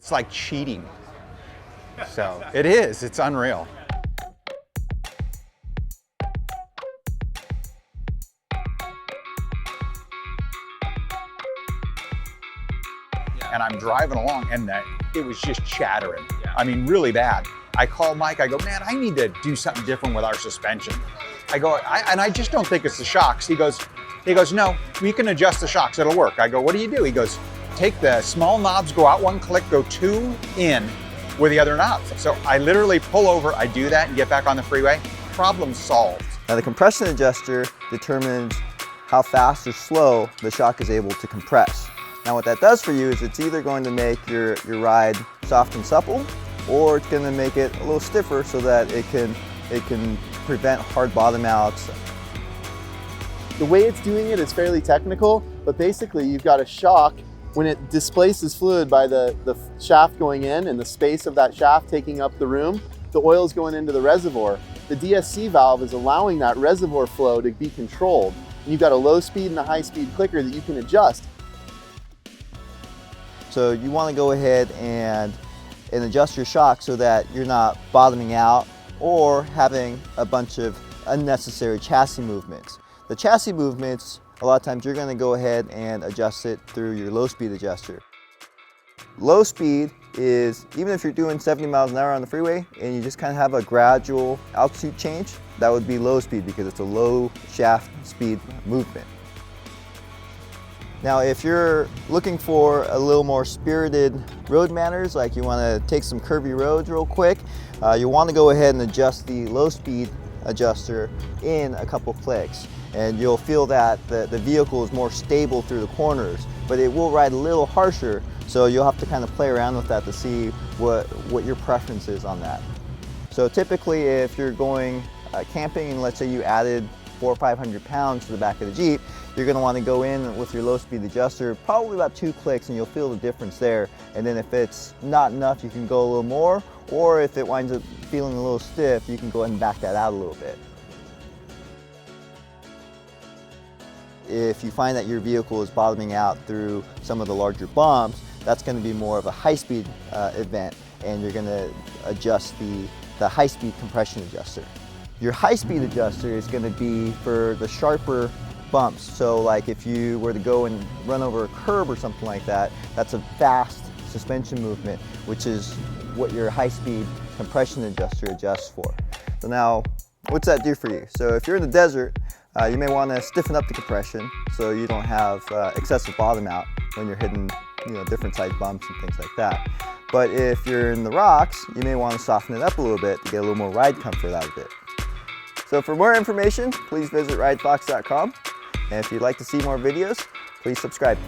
It's like cheating. So it is, it's unreal. And I'm driving along and it was just chattering. I mean, really bad. I call Mike, I go, man, I need to do something different with our suspension. I go, and I just don't think it's the shocks. He goes, no, we can adjust the shocks, it'll work. I go, what do you do? He goes, take the small knobs, go out one click, go two in with the other knobs. So I literally pull over, I do that and get back on the freeway, problem solved. Now the compression adjuster determines how fast or slow the shock is able to compress. Now what that does for you is it's either going to make your ride soft and supple, or it's going to make it a little stiffer so that it can prevent hard bottom outs. The way it's doing it is fairly technical, but basically you've got a shock when it displaces fluid by the shaft going in and the space of that shaft taking up the room, the oil is going into the reservoir. The DSC valve is allowing that reservoir flow to be controlled. And you've got a low speed and a high speed clicker that you can adjust. So you want to go ahead and adjust your shock so that you're not bottoming out or having a bunch of unnecessary chassis movements. The chassis movements, a lot of times you're going to go ahead and adjust it through your low speed adjuster. Low speed is, even if you're doing 70 miles an hour on the freeway and you just kind of have a gradual altitude change, that would be low speed because it's a low shaft speed movement. Now, if you're looking for a little more spirited road manners, like you want to take some curvy roads real quick, you want to go ahead and adjust the low speed adjuster in a couple clicks. And you'll feel that the vehicle is more stable through the corners, but it will ride a little harsher, so you'll have to kind of play around with that to see what your preference is on that. So typically if you're going camping and let's say you added 400 or 500 pounds to the back of the Jeep, you're going to want to go in with your low speed adjuster, probably about 2 clicks, and you'll feel the difference there. And then if it's not enough, you can go a little more, or if it winds up feeling a little stiff, you can go ahead and back that out a little bit. If you find that your vehicle is bottoming out through some of the larger bumps, that's going to be more of a high-speed event, and you're going to adjust the high-speed compression adjuster. Your high-speed adjuster is going to be for the sharper bumps. So like if you were to go and run over a curb or something like that, that's a fast suspension movement, which is what your high-speed compression adjuster adjusts for. So now, what's that do for you? So if you're in the desert, you may want to stiffen up the compression so you don't have excessive bottom out when you're hitting different size bumps and things like that. But if you're in the rocks, you may want to soften it up a little bit to get a little more ride comfort out of it. So for more information, please visit ridefox.com. And if you'd like to see more videos, please subscribe.